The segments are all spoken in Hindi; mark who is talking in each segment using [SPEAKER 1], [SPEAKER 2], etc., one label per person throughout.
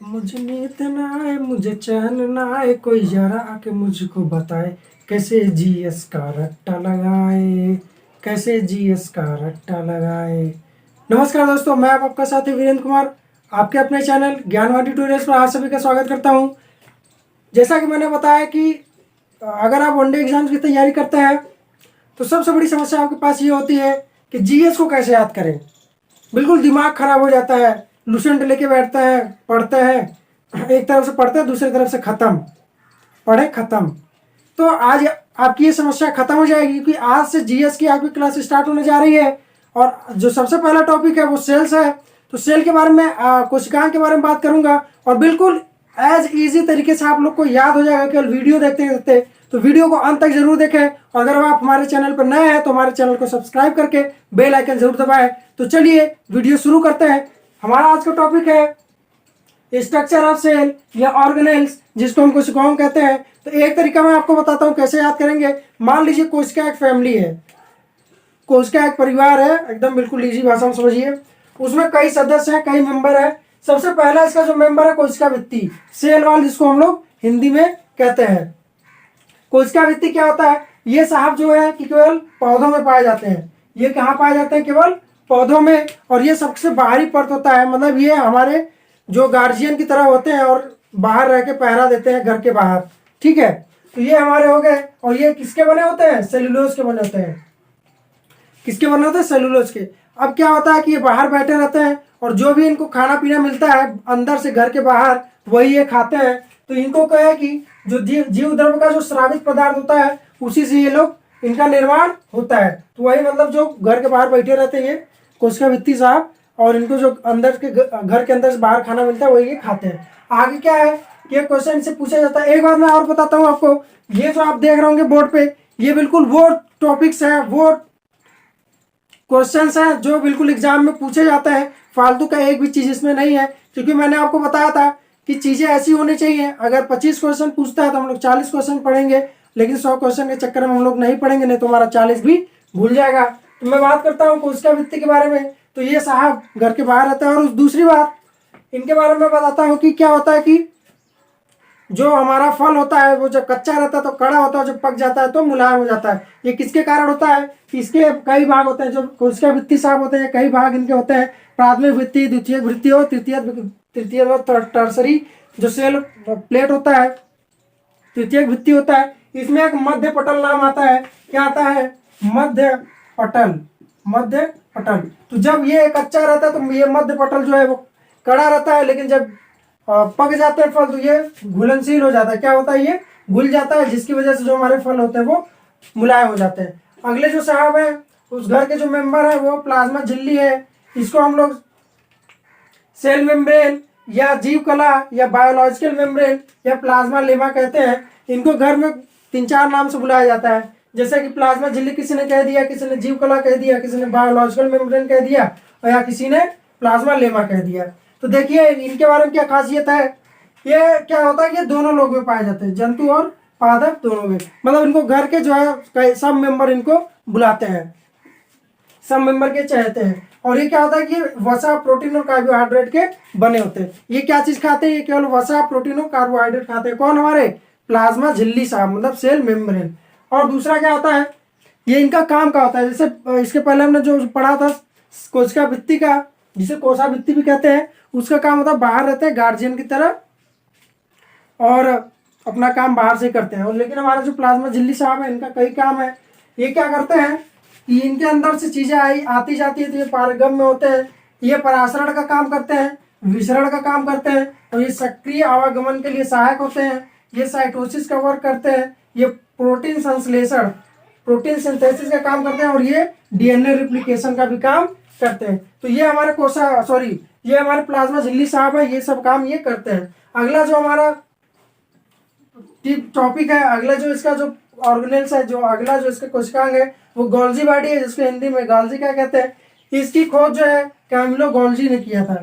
[SPEAKER 1] मुझे नींद ना आए, मुझे चैन ना आए, कोई जरा आके मुझको बताए कैसे जीएस का रट्टा लगाए, कैसे जीएस का रट्टा लगाए। नमस्कार दोस्तों, मैं आपका साथी वीरेंद्र कुमार आपके अपने चैनल ज्ञानवान ट्यूटोरियल्स पर आप सभी का स्वागत करता हूं। जैसा कि मैंने बताया कि अगर आप वनडे एग्जाम्स की तैयारी करते हैं तो सबसे बड़ी समस्या आपके पास ये होती है कि जीएस को कैसे याद करें। बिल्कुल दिमाग खराब हो जाता है, लुसेंट लेके बैठते हैं, पढ़ते हैं, एक तरफ से पढ़ते हैं दूसरी तरफ से खत्म, पढ़े खत्म। तो आज आपकी ये समस्या खत्म हो जाएगी क्योंकि आज से जीएस की आपकी क्लास स्टार्ट होने जा रही है। और जो सबसे पहला टॉपिक है वो सेल्स है। तो सेल के बारे में, कोशिकाओं के बारे में बात करूंगा और बिल्कुल एज इजी तरीके से आप लोग को याद हो जाएगा केवल वीडियो देखते देखते। तो वीडियो को अंत तक जरूर देखें और अगर आप हमारे चैनल पर नए हैं तो हमारे चैनल को सब्सक्राइब करके बेल आइकन जरूर दबाएं। तो चलिए वीडियो शुरू करते हैं। हमारा आज का टॉपिक है स्ट्रक्चर ऑफ सेल या ऑर्गेनेल्स, जिसको हम कोशिकाओं कहते हैं। तो एक तरीका मैं आपको बताता हूँ कैसे याद करेंगे। मान लीजिए कोशिका एक फैमिली है, कोशिका एक परिवार है, एकदम बिल्कुल इजी भाषा में समझिए। उसमें कई सदस्य हैं, कई मेंबर है। सबसे पहला इसका जो मेंबर है कोशिका भित्ति, सेल वॉल, जिसको हम लोग हिंदी में कहते हैं। कोशिका भित्ति क्या होता है? ये साहब जो है कि केवल पौधों में पाए जाते हैं। ये कहाँ पाए जाते हैं? केवल पौधों में। और ये सबसे बाहरी परत होता है, मतलब ये हमारे जो गार्जियन की तरह होते हैं और बाहर रह के पहरा देते हैं घर के बाहर। ठीक है, तो ये हमारे हो गए। और ये किसके बने होते हैं? सेल्यूलोज के बने होते हैं। किसके बने होते हैं? सेल्यूलोज के। अब क्या होता है कि ये बाहर बैठे रहते हैं और जो भी इनको खाना पीना मिलता है अंदर से घर के बाहर, वही ये खाते हैं। तो इनको क्या है कि जो जीव द्रव्य का जो स्रावित पदार्थ होता है उसी से ये लोग, इनका निर्माण होता है। तो वही मतलब जो घर के बाहर बैठे रहते हैं ये कोशिका भित्ति साहब, और इनको जो अंदर के घर के अंदर से बाहर खाना मिलता है वही ये खाते हैं। आगे क्या है, ये क्वेश्चन से पूछा जाता है। एक बार मैं और बताता हूँ आपको, ये जो आप देख रहे होंगे बोर्ड पे, ये बिल्कुल वो टॉपिक्स है, वो क्वेश्चंस हैं जो बिल्कुल एग्जाम में पूछे जाते हैं। फालतू का एक भी चीज इसमें नहीं है, क्योंकि मैंने आपको बताया था कि चीजें ऐसी होनी चाहिए। अगर 25 क्वेश्चन पूछता है तो हम लोग 40 क्वेश्चन पढ़ेंगे, लेकिन 100 क्वेश्चन के चक्कर में हम लोग नहीं पढ़ेंगे, नहीं तो हमारा 40 भी भूल जाएगा। तो मैं बात करता हूँ कोशिका भित्ति के बारे में। तो ये साहब घर के बाहर रहता है। और दूसरी बात इनके बारे में बताता हूँ कि क्या होता है कि जो हमारा फल होता है वो जब कच्चा रहता है तो कड़ा होता है, जब पक जाता है तो मुलायम हो जाता है। ये किसके कारण होता है? इसके कई भाग होते हैं। जो कोशिका भित्ति साहब होते हैं, कई भाग इनके होते हैं। प्राथमिक भित्ति, द्वितीयक भित्ति और तृतीय टर्सरी जो सेल प्लेट होता है, तृतीयक भित्ति होता है। इसमें एक मध्य पटल नाम आता है। क्या आता है? मध्य पटल। मध्य पटल। तो जब ये कच्चा रहता है तो ये मध्य पटल जो है वो कड़ा रहता है, लेकिन जब पक जाते हैं फल तो ये घुलनशील हो जाता है। क्या होता है? ये घुल जाता है, जिसकी वजह से जो हमारे फल होते हैं वो मुलायम हो जाते हैं। अगले जो साहब है उस घर के जो मेंबर है वो प्लाज्मा झिल्ली है। इसको हम लोग सेल मेम्ब्रेन या जीव कला या बायोलॉजिकल मेम्ब्रेन या प्लाज्मा लेमा कहते हैं। इनको घर में 3-4 नाम से बुलाया जाता है, जैसे कि प्लाज्मा झिल्ली किसी ने कह दिया, किसी ने जीव कला कह दिया, किसी ने बायोलॉजिकल मेम्ब्रेन कह दिया, और या किसी ने प्लाज्मा लेमा कह दिया। तो देखिए इनके बारे में क्या खासियत है। ये क्या होता है कि ये दोनों लोग में पाए जाते हैं, जंतु और पादप दोनों में। मतलब इनको घर के जो है सब मेंबर इनको बुलाते हैं, सब मेंबर के चाहते हैं। और ये क्या होता है कि वसा, प्रोटीन और कार्बोहाइड्रेट के बने होते हैं। ये क्या चीज खाते हैं? ये केवल वसा, प्रोटीन और कार्बोहाइड्रेट खाते हैं। कौन? हमारे प्लाज्मा झिल्ली साहब, मतलब सेल मेम्ब्रेन। और दूसरा क्या होता है, ये इनका काम क्या होता है? जैसे इसके पहले हमने जो पढ़ा था कोशिका भित्ति का, जिसे कोशिका भित्ति भी कहते हैं, उसका काम होता है बाहर रहते हैं गार्जियन की तरह और अपना काम बाहर से करते हैं। और लेकिन हमारा जो प्लाज्मा झिल्ली साहब है, इनका कई काम है। ये क्या करते हैं कि इनके अंदर से चीजें आती जाती है तो ये पारगम्य होते हैं। ये परासरण का काम करते हैं, विसरण का काम करते हैं, और ये सक्रिय आवागमन के लिए सहायक होते हैं। ये साइटोसिस का वर्क करते हैं। ये प्रोटीन संश्लेषण, प्रोटीन सिंथेसिस का काम करते हैं, और ये डीएनए रिप्लिकेशन का भी काम करते हैं। तो ये हमारे ये हमारे प्लाज्मा झिल्ली साहब है, ये सब काम ये करते हैं। अगला जो हमारा टॉपिक है, अगला जो इसका जो ऑर्गेनेल्स है, जो अगला जो इसका कोशिकांग है वो गोल्जी बॉडी है, जिसको हिंदी में गाल्जी क्या कहते हैं। इसकी खोज जो है कैमिलो गोल्जी ने किया था।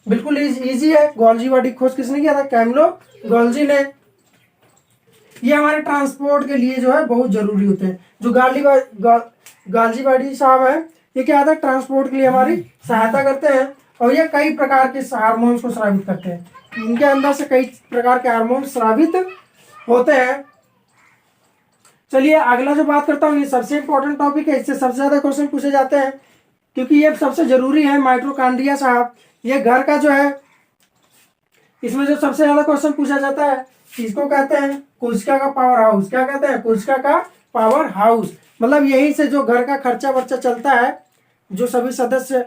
[SPEAKER 1] बिल्कुल इजी है। गोल्जी बॉडी खोज किसने किया था? कैमिलो गोल्जी ने। ये हमारे ट्रांसपोर्ट के लिए जो है बहुत जरूरी होते हैं। जो गाल्जी बॉडी साहब है, ये क्या आता है? ट्रांसपोर्ट के लिए हमारी सहायता करते हैं। और ये कई प्रकार के हार्मोन्स को स्रावित करते हैं। इनके अंदर से कई प्रकार के हार्मोन स्रावित होते हैं। चलिए अगला जो बात करता हूँ, ये सबसे इंपॉर्टेंट टॉपिक है, इससे सबसे ज्यादा क्वेश्चन पूछे जाते हैं क्योंकि ये सबसे जरूरी है। माइटोकॉन्ड्रिया साहब, ये घर का जो है, इसमें जो सबसे ज्यादा क्वेश्चन पूछा जाता है इसको कहते हैं कोशिका का पावर हाउस। क्या कहते हैं? कोशिका का पावर हाउस। मतलब यही से जो घर का खर्चा वर्चा चलता है, जो सभी सदस्य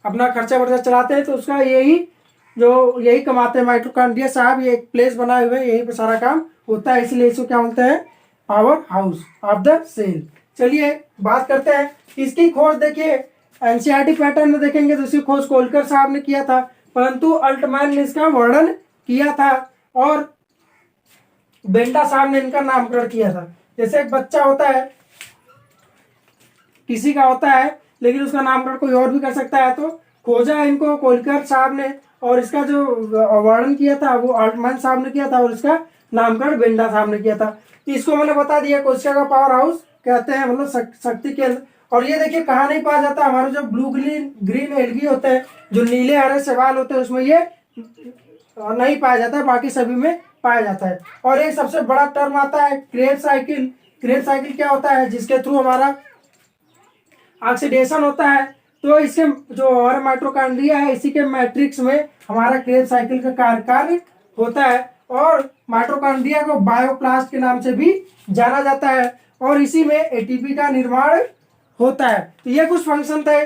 [SPEAKER 1] अपना खर्चा वर्चा चलाते हैं, तो उसका यही कमाते हैं माइटोकॉन्ड्रिया साहब। ये एक प्लेस बनाए हुए हैं, यहीं पे सारा काम होता है, इसलिए इसको क्या बोलते हैं? Power house of the cell. चलिए बात करते हैं इसकी खोज। देखिए एनसीईआरटी पैटर्न में देखेंगे तो इसकी खोज कोलकर साहब ने किया था, परंतु अल्टमैन ने इसका वर्णन किया था और बेंडा साहब ने इनका नामकरण किया था। जैसे एक बच्चा होता है, किसी का होता है, लेकिन उसका नामकरण कोई और भी कर सकता है, तो खोजा इनको कोलकर साहब ने और इसका जो वर्णन किया था वो अल्टमैन साहब ने किया था और इसका नामकरण बेंडा साहब ने किया था। इसको मैंने बता दिया, कोशिका का पावर हाउस कहते हैं, मतलब शक्ति केंद्र। और ये देखिए कहाँ नहीं पाया जाता, हमारे जो ब्लू ग्रीन एल्गी होते हैं, जो नीले हरे शैवाल होते हैं, उसमें ये नहीं पाया जाता है, बाकी सभी में पाया जाता है। और एक सबसे बड़ा टर्म आता है क्रेब्स साइकिल। क्रेब्स साइकिल क्या होता है? जिसके थ्रू हमारा ऑक्सीडेशन होता है। तो इसके जो हमारा माइटोकॉन्ड्रिया है, इसी के मैट्रिक्स में हमारा क्रेब्स साइकिल का कार्य होता है और माइटोकॉन्ड्रिया को बायोप्लास्ट के नाम से भी जाना जाता है और इसी में एटीपी का निर्माण होता है। तो ये कुछ फंक्शन थे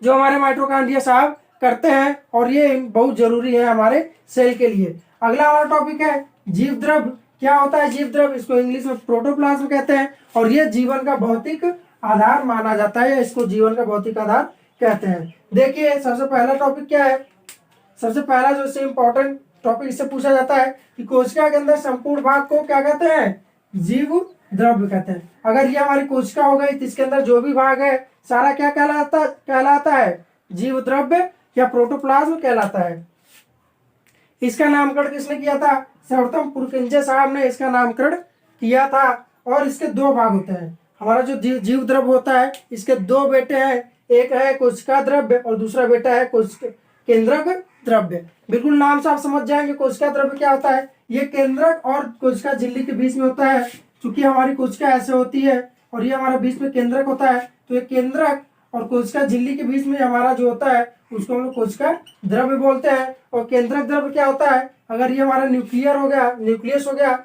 [SPEAKER 1] जो हमारे माइटोकॉन्ड्रिया साहब करते हैं और ये बहुत जरूरी है हमारे सेल के लिए। अगला हमारा टॉपिक है जीव द्रव्य। क्या होता है जीव द्रव्य? इसको इंग्लिश में प्रोटोप्लाज्म कहते हैं और ये जीवन का भौतिक आधार माना जाता है, इसको जीवन का भौतिक आधार कहते हैं। देखिए सबसे पहला टॉपिक क्या है? सबसे पहला जो इससे इंपॉर्टेंट टॉपिक इससे पूछा जाता है कि कोशिका के अंदर संपूर्ण भाग को क्या कहते हैं? जीव द्रव्य कहते हैं। अगर ये हमारी कोशिका हो गई तो इसके अंदर जो भी भाग है सारा क्या कहलाता है? जीव द्रव्य या प्रोटोप्लाज्म कहलाता है। इसका नामकरण किसने किया था? सर्वप्रथम पुरकिंजे साहब ने इसका नामकरण किया था। और इसके दो भाग होते हैं। हमारा जो जीव द्रव्य होता है, इसके दो बेटे हैं, एक है कोशिका द्रव्य और दूसरा बेटा है केंद्रक द्रव्य। बिल्कुल नाम से आप समझ जाएंगे कोशिका द्रव्य क्या होता है। ये केंद्रक और कोशिका झिल्ली के बीच में होता है। चूंकि हमारी कोशिका ऐसे होती है और ये हमारा बीच में केंद्रक होता है, तो ये केंद्रक और कोशिका झिल्ली के बीच में हमारा जो होता है उसको हम लोग कोशिका द्रव्य बोलते हैं। और केंद्रक द्रव्य क्या होता है? अगर ये हमारा न्यूक्लियस हो गया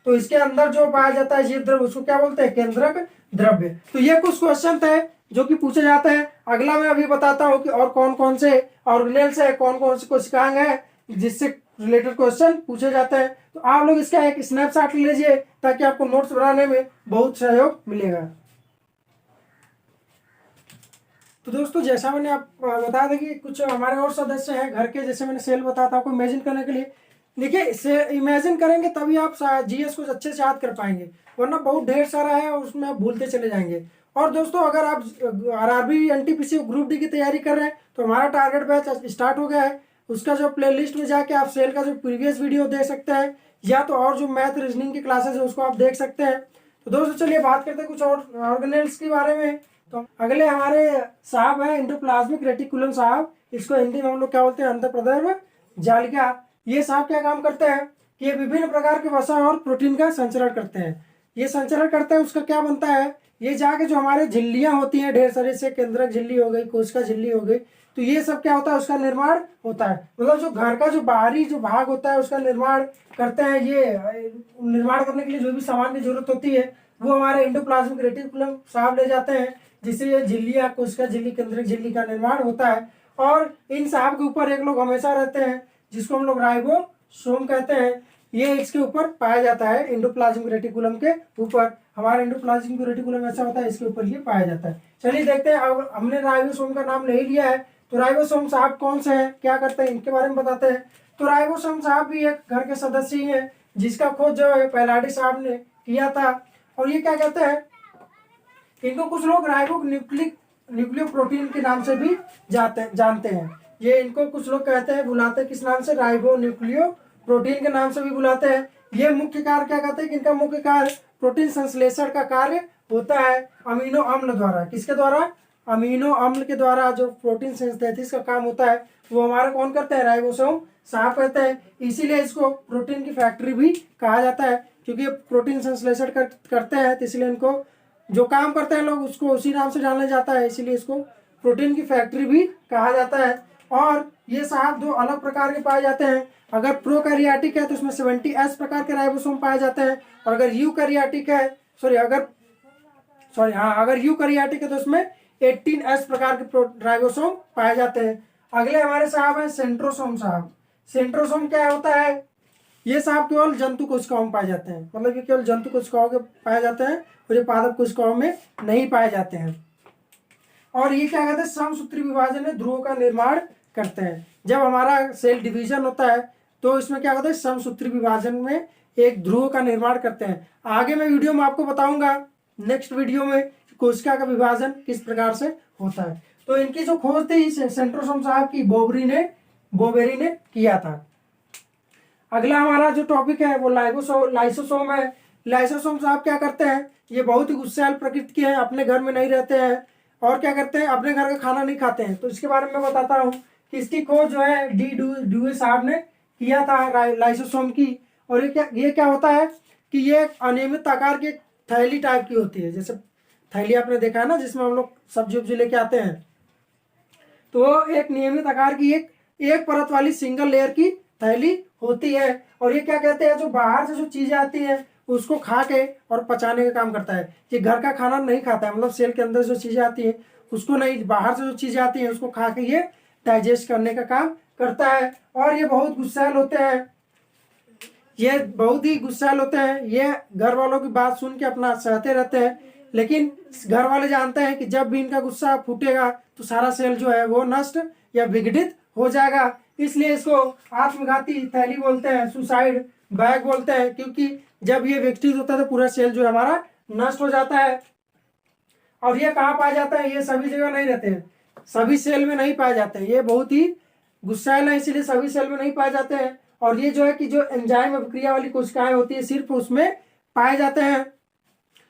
[SPEAKER 1] तो इसके अंदर जो पाया जाता है जीव द्रव्य उसको क्या बोलते हैं? केंद्रक द्रव्य। तो ये कुछ क्वेश्चन थे जो कि पूछे जाते हैं। अगला मैं अभी बताता हूँ कि और कौन कौन से ऑर्गेनेल्स है, कौन कौन सी कोशिकाएं हैं जिससे रिलेटेड क्वेश्चन पूछे जाते हैं। तो आप लोग इसका एक स्नैपशॉट ले लीजिए ताकि आपको नोट्स बनाने में बहुत सहयोग मिलेगा। तो दोस्तों जैसा मैंने आप बता दें कि कुछ हमारे और सदस्य हैं घर के, जैसे मैंने सेल बताया था आपको इमेजिन करने के लिए। देखिए इसे इमेजिन करेंगे तभी आप जीएस को अच्छे से याद कर पाएंगे, वरना बहुत ढेर सारा है और उसमें आप भूलते चले जाएंगे। और दोस्तों अगर आप आरआरबी एनटीपीसी ग्रुप डी की तैयारी कर रहे हैं तो हमारा टारगेट बैच स्टार्ट हो गया है। उसका जो प्लेलिस्ट में जाके आप सेल का जो प्रीवियस वीडियो देख सकते हैं या तो और जो मैथ रीजनिंग की क्लासेस है उसको आप देख सकते हैं। तो दोस्तों चलिए बात करते हैं कुछ और ऑर्गेनेल्स के बारे में। तो अगले हमारे साहब हैं एंडोप्लाज्मिक रेटिकुलम साहब, इसको हिंदी में हम लोग क्या बोलते हैं? अंतःप्रद्रव्य जालिका। ये साहब क्या काम करते हैं कि ये विभिन्न प्रकार के वसा और प्रोटीन का संचरण करते हैं। ये संचरण करते हैं, उसका क्या बनता है? ये जाके जो हमारे झिल्लियां होती हैं ढेर सारे, से केंद्रक झिल्ली हो गई, कोशिका झिल्ली हो गई, तो ये सब क्या होता है? उसका निर्माण होता है। मतलब जो घर का जो बाहरी जो भाग होता है उसका निर्माण करते हैं। ये निर्माण करने के लिए जो भी सामान की जरूरत होती है वो हमारे एंडोप्लाज्मिक रेटिकुलम साहब ले जाते हैं, जिससे ये झिल्लियां, कोशिका झिल्ली, केंद्रक झिल्ली का निर्माण होता है। और इन साहब के ऊपर एक लोग हमेशा रहते हैं जिसको हम लोग राइबोसोम कहते हैं। ये इसके ऊपर पाया जाता है, एंडोप्लाज्मिक रेटिकुलम के ऊपर। हमारा एंडोप्लाज्मिक रेटिकुलम ऐसा होता है, इसके ऊपर ये पाया जाता है। चलिए देखते हैं, अब हमने राइबोसोम का नाम नहीं लिया है तो राइबोसोम साहब कौन से हैं, क्या करते हैं, इनके बारे में बताते हैं। तो राइबोसोम साहब भी एक घर के सदस्य ही हैं जिसका खोज जो है पैलाडी साहब ने किया था। और ये क्या कहते हैं? इनको कुछ लोग राइबो न्यूक्लियो प्रोटीन के नाम से भी जानते हैं। ये इनको कुछ लोग कहते हैं, बुलाते हैं किस नाम से? राइबो न्यूक्लियो प्रोटीन के नाम से भी बुलाते हैं। ये मुख्य कार्य क्या कहते हैं कि इनका मुख्य कार्य प्रोटीन संश्लेषण का कार्य होता है अमीनो अम्ल द्वारा। किसके द्वारा? अमीनो अम्ल के द्वारा जो प्रोटीन सिंथेसिस का काम होता है वो हमारे कौन करते हैं, राइबोसोम साहब करते हैं। इसीलिए इसको प्रोटीन की फैक्ट्री भी कहा जाता है, क्योंकि प्रोटीन संश्लेषण करते हैं, तो इसलिए इनको जो काम करते हैं लोग उसको उसी नाम से जाना जाता है, इसीलिए इसको प्रोटीन की फैक्ट्री भी कहा जाता है। और ये साहब दो अलग प्रकार के पाए जाते हैं। अगर प्रोकैरियोटिक है तो उसमें 70S प्रकार के राइबोसोम पाए जाते हैं, और अगर यूकैरियोटिक है अगर यूकैरियोटिक है तो उसमें 18S प्रकार के राइबोसोम पाए जाते हैं। अगले हमारे साहब हैं सेंट्रोसोम साहब। सेंट्रोसोम क्या होता है, ये साहब केवल जंतु कोशिकाओं में पाए जाते हैं, मतलब ये केवल जंतु कोशिकाओं के पाए जाते हैं और ये पादप कोशिकाओं में नहीं पाए जाते हैं। और ये क्या कहते हैं, समसूत्री विभाजन में ध्रुवों का निर्माण करते हैं। जब हमारा सेल डिवीजन होता है तो इसमें क्या होता है, समसूत्री विभाजन में एक ध्रुव का निर्माण करते हैं। आगे मैं वीडियो में आपको बताऊंगा, नेक्स्ट वीडियो में, कोशिका का विभाजन किस प्रकार से होता है। तो इनकी जो खोज थी सेंट्रोसोम साहब की बोबेरी ने किया था। अगला हमारा जो टॉपिक है वो लाइसोसोम है। लाइसोसोम साहब क्या करते हैं, ये बहुत ही गुस्सैल प्रकृति के हैं, अपने घर में नहीं रहते हैं और क्या करते हैं, अपने घर का खाना नहीं खाते हैं। तो इसके बारे में मैं बताता हूँ कि इसकी खोज जो है डी साहब ने किया था लाइसोसोम की। और ये क्या होता है कि ये एक अनियमित आकार की थैली टाइप की होती है, जैसे थैली आपने देखा है ना जिसमें हम लोग सब्जी उब्जी लेके आते हैं, तो वो एक नियमित आकार की एक परत वाली सिंगल लेयर की थैली होती है। और ये क्या कहते हैं, जो बाहर से जो चीजें आती हैं उसको खा के और पचाने का काम करता है। ये घर का खाना नहीं खाता है, मतलब सेल के अंदर जो चीजें आती हैं उसको नहीं, बाहर से जो चीजें आती हैं उसको खा के ये डाइजेस्ट करने का काम करता है। और ये बहुत गुस्सैल होते हैं, ये घर वालों की बात सुन के अपना सहते रहते हैं, लेकिन घर वाले जानते हैं कि जब भी इनका गुस्सा फूटेगा तो सारा सेल जो है वो नष्ट या विघटित हो जाएगा। इसलिए इसको आत्मघाती थैली बोलते हैं, सुसाइड बैग बोलते हैं, क्योंकि जब ये विघटित होता है तो पूरा सेल जो है हमारा नष्ट हो जाता है। और ये कहाँ पाया जाता है, ये सभी जगह नहीं रहते हैं, सभी सेल में नहीं पाए जाते हैं, ये बहुत ही गुस्सैल है इसलिए सभी सेल में नहीं पाए जाते हैं। और ये जो है कि जो एंजाइम अभिक्रिया वाली कोशिकाएं होती है सिर्फ उसमें पाए जाते हैं।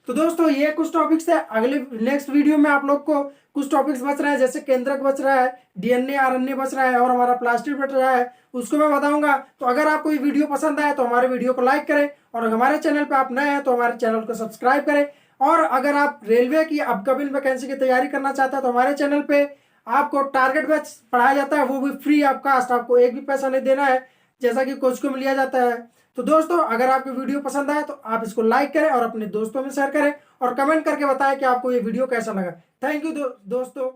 [SPEAKER 1] तो दोस्तों ये कुछ टॉपिक्स थे। अगले नेक्स्ट वीडियो में आप लोग को कुछ टॉपिक्स बच रहे हैं, जैसे केंद्रक बच रहा है, डीएनए आरएनए बच रहा है और हमारा प्लास्टिड बच रहा है, उसको मैं बताऊंगा। तो अगर आपको ये वीडियो पसंद आए तो हमारे वीडियो को लाइक करें, और हमारे चैनल पे आप नए हैं तो हमारे चैनल को सब्सक्राइब करें। और अगर आप रेलवे की अपकमिंग वैकेंसी की तैयारी करना चाहते हैं तो हमारे चैनल पे आपको टारगेट बैच पढ़ाया जाता है, वो भी फ्री ऑफ कास्ट, आपको एक भी पैसा नहीं देना है, जैसा कि कोच को लिया जाता है। तो दोस्तों अगर आपको वीडियो पसंद आए तो आप इसको लाइक करें और अपने दोस्तों में शेयर करें और कमेंट करके बताएं कि आपको ये वीडियो कैसा लगा। थैंक यू दोस्तों।